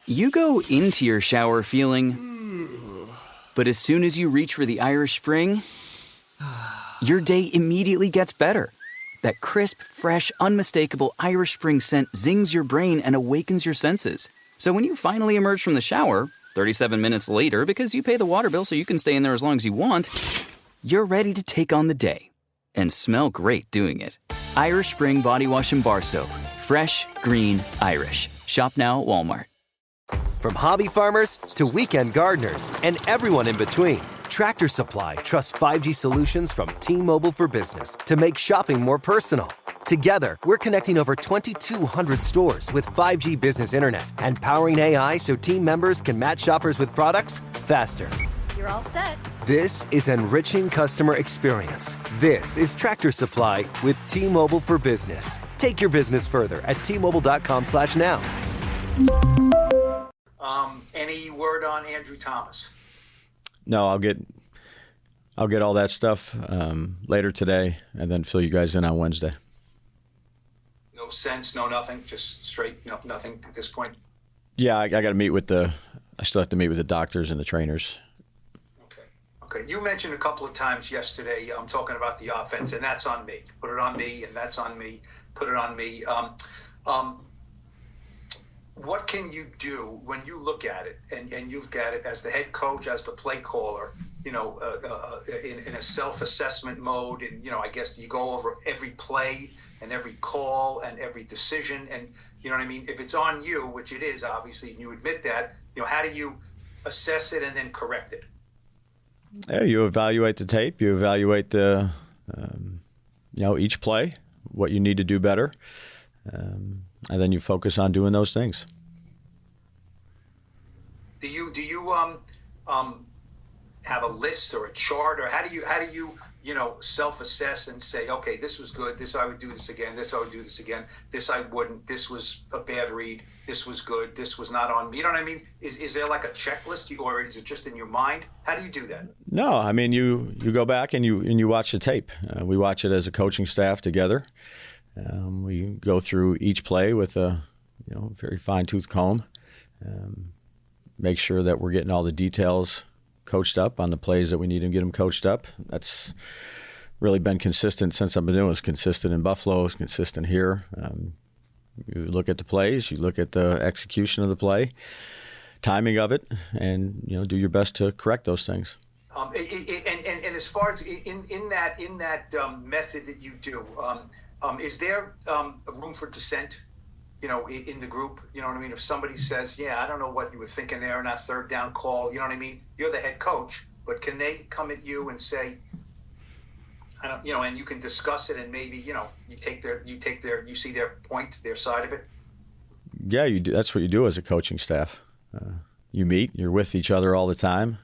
You go into your shower feeling, but as soon as you reach for the Irish Spring, your day immediately gets better. That crisp, fresh, unmistakable Irish Spring scent zings your brain and awakens your senses. So when you finally emerge from the shower, 37 minutes later, because you pay the water bill so you can stay in there as long as you want, you're ready to take on the day and smell great doing it. Irish Spring Body Wash and Bar Soap. Fresh, green, Irish. Shop now at Walmart. From hobby farmers to weekend gardeners and everyone in between, Tractor Supply trusts 5G solutions from T-Mobile for Business to make shopping more personal. Together, we're connecting over 2,200 stores with 5G business internet and powering AI so team members can match shoppers with products faster. You're all set. This is enriching customer experience. This is Tractor Supply with T-Mobile for Business. Take your business further at T-Mobile.com/now. Any word on Andrew Thomas? No, I'll get all that stuff later today, and then fill you guys in on Wednesday. No sense, no nothing, just straight, no nothing at this point. Yeah, I got to meet with I still have to meet with the doctors and the trainers. Okay. You mentioned a couple of times yesterday. I'm talking about the offense, and that's on me. Put it on me, and that's on me. Put it on me. What can you do when you look at it, and you look at it as the head coach, as the play caller, in a self-assessment mode, and I guess you go over every play and every call and every decision, and you know what I mean? If it's on you, which it is obviously, and you admit that, how do you assess it and then correct it? Yeah, you evaluate the tape, you evaluate the each play, what you need to do better. And then you focus on doing those things. Do you have a list or a chart, or how do you self-assess and say, okay, this was good, this I would do this again, this I would do this again, this I wouldn't, this was a bad read, this was good, this was not on me. You know what I mean? Is there like a checklist, or is it just in your mind? How do you do that? No, I mean you go back and you watch the tape. We watch it as a coaching staff together. We go through each play with a very fine-tooth comb, make sure that we're getting all the details coached up on the plays that we need to get them coached up. That's really been consistent since I've been doing it. It's consistent in Buffalo. It's consistent here. You look at the plays, you look at the execution of the play, timing of it, and do your best to correct those things. And as far as in that method that you do. Is there a room for dissent, in the group? You know what I mean? If somebody says, yeah, I don't know what you were thinking there in that third down call, you know what I mean? You're the head coach, but can they come at you and say, I don't, and you can discuss it, and maybe, you see their point, their side of it? Yeah, you do. That's what you do as a coaching staff. You meet, you're with each other all the time.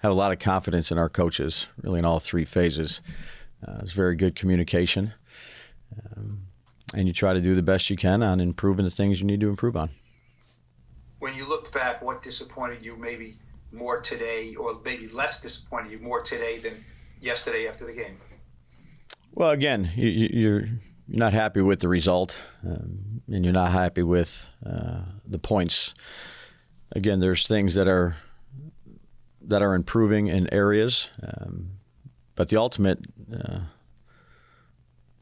Have a lot of confidence in our coaches, really in all three phases. It's very good communication, and you try to do the best you can on improving the things you need to improve on. When you looked back, what disappointed you maybe more today, or maybe less disappointed you more today than yesterday after the game? Well, again, you're not happy with the result, and you're not happy with the points. Again, there's things that are improving in areas, but the ultimate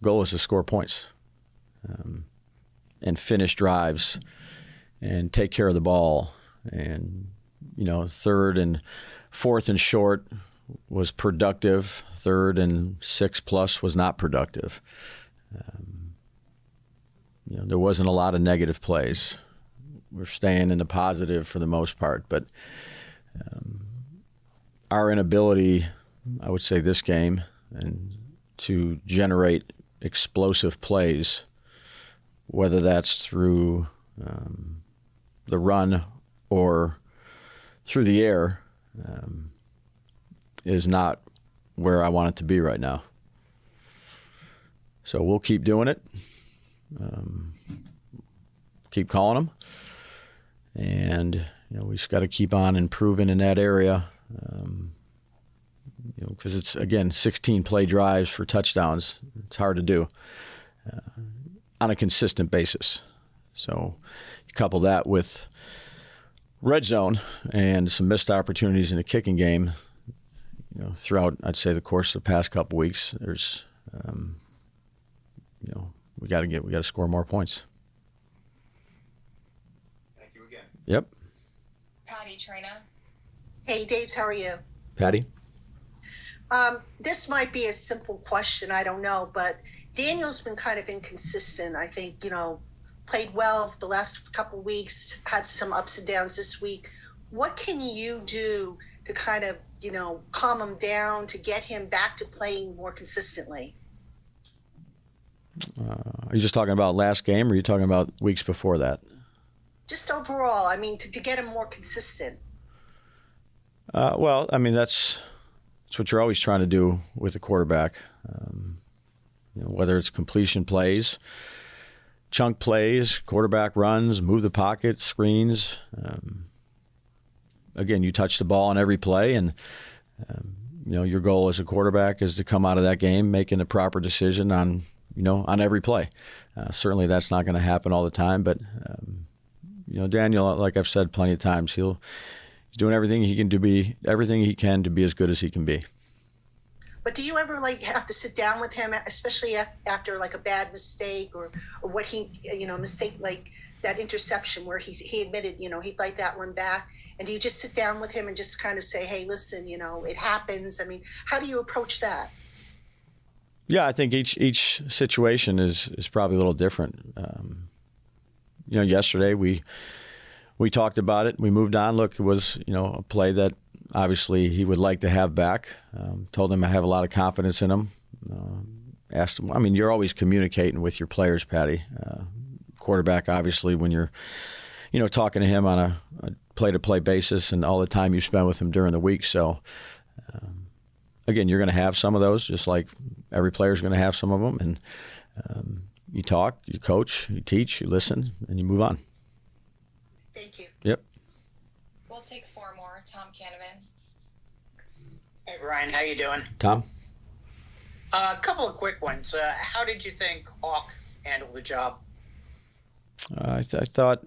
goal is to score points and finish drives and take care of the ball. And, third and fourth and short was productive. Third and 6+ was not productive. There wasn't a lot of negative plays. We're staying in the positive for the most part, but our inability, I would say, this game, and to generate explosive plays, whether that's through the run or through the air, is not where I want it to be right now. So we'll keep doing it, keep calling them, and we just got to keep on improving in that area. Because it's, again, 16 play drives for touchdowns. It's hard to do on a consistent basis. So you couple that with red zone and some missed opportunities in the kicking game, throughout, I'd say, the course of the past couple weeks, there's, we got to score more points. Thank you again. Yep. Patty, Trina. Hey, Dave, how are you? Patty? This might be a simple question, I don't know, but Daniel's been kind of inconsistent. I think, played well the last couple of weeks, had some ups and downs this week. What can you do to kind of, calm him down, to get him back to playing more consistently? Are you just talking about last game, or are you talking about weeks before that? Just overall, I mean, to get him more consistent. Well, I mean, that's what you're always trying to do with a quarterback. Whether it's completion plays, chunk plays, quarterback runs, move the pocket, screens. Again, you touch the ball on every play, and your goal as a quarterback is to come out of that game making the proper decision on every play. Certainly, that's not going to happen all the time, but Daniel, like I've said plenty of times, he's doing everything he can to be as good as he can be. But do you ever have to sit down with him, especially after a bad mistake or what he, mistake like that interception where he admitted, he'd like that one back? And do you just sit down with him and just kind of say, hey, listen, it happens? I mean, how do you approach that? Yeah, I think each situation is probably a little different. Yesterday we talked about it. We moved on. Look, it was, a play that obviously he would like to have back. Told him I have a lot of confidence in him. Asked him, I mean, you're always communicating with your players, Patty. Quarterback, obviously, when you're, talking to him on a play-to-play basis and all the time you spend with him during the week. So, again, you're going to have some of those, just like every player's going to have some of them. And you talk, you coach, you teach, you listen, and you move on. Thank you. Yep. We'll take 4 more. Tom Canavan. Hey, Brian, how you doing? Tom? A couple of quick ones. How did you think Hawk handled the job? I thought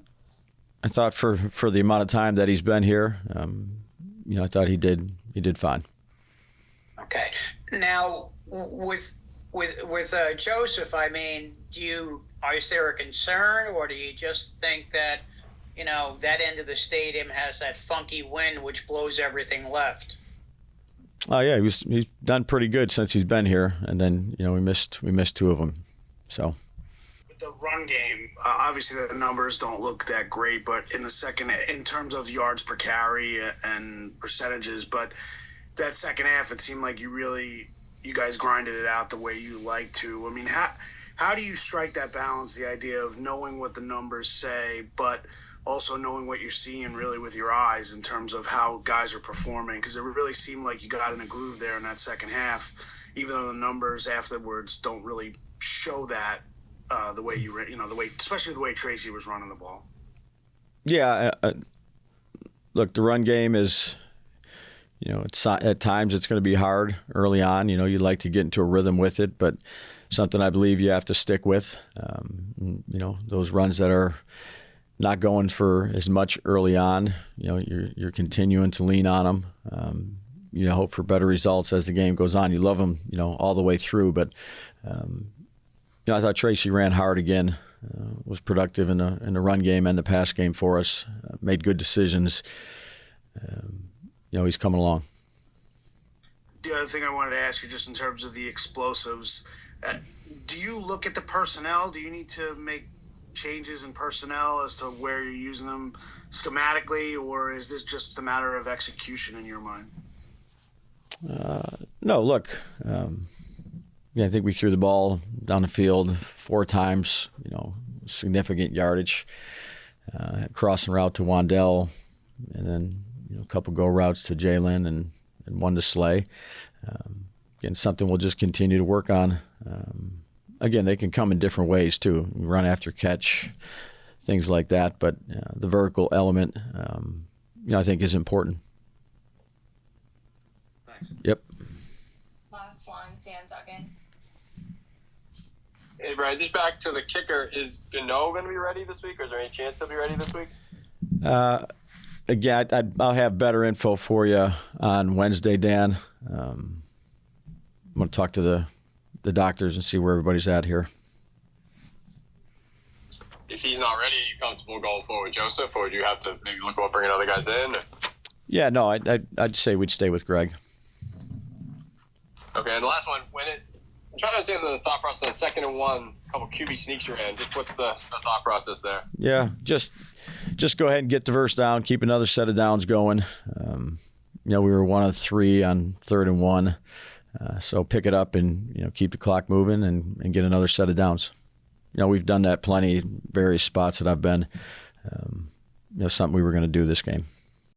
for the amount of time that he's been here, I thought he did fine. Okay. Now, with Joseph, I mean, is there a concern, or do you just think that that end of the stadium has that funky wind which blows everything left? Oh yeah, he's done pretty good since he's been here, and then we missed 2 of them. So with the run game, obviously the numbers don't look that great, but in terms of yards per carry and percentages, but that second half, it seemed like you guys grinded it out the way you like to. I mean, how do you strike that balance? The idea of knowing what the numbers say, but also knowing what you're seeing really with your eyes in terms of how guys are performing, because it really seemed like you got in a groove there in that second half, even though the numbers afterwards don't really show that the way especially the way Tracy was running the ball. Yeah, look, the run game is, at times it's going to be hard early on. You'd like to get into a rhythm with it, but something I believe you have to stick with. Those runs that are not going for as much early on, you're continuing to lean on them. Hope for better results as the game goes on. You love them, all the way through. But I thought Tracy ran hard again, was productive in the run game and the pass game for us. Made good decisions. He's coming along. The other thing I wanted to ask you, just in terms of the explosives, do you look at the personnel? Do you need to make changes in personnel as to where you're using them schematically, or is this just a matter of execution in your mind? No, look, I think we threw the ball down the field 4 times, significant yardage, crossing route to Wandell, and then a couple go routes to Jalen and one to Slay. Again, something we'll just continue to work on. Again, they can come in different ways too, run after catch, things like that. But the vertical element, I think is important. Thanks. Yep. Last one, Dan Duggan. Hey, Brian, just back to the kicker. Is Gano going to be ready this week, or is there any chance he'll be ready this week? Again, I'll have better info for you on Wednesday, Dan. I'm going to talk to the doctors and see where everybody's at here. If he's not ready, are you comfortable going forward with Joseph, or do you have to maybe look about bringing other guys in? Or? Yeah, no, I'd say we'd stay with Greg. Okay, and the last one, I'm trying to understand the thought process on 2nd and 1, a couple QB sneaks you're in. Just what's the thought process there? Yeah, just go ahead and get the first down, keep another set of downs going. We were 1 of 3 on 3rd and 1, so pick it up and keep the clock moving and get another set of downs. We've done that plenty, various spots that I've been. Something we were going to do this game.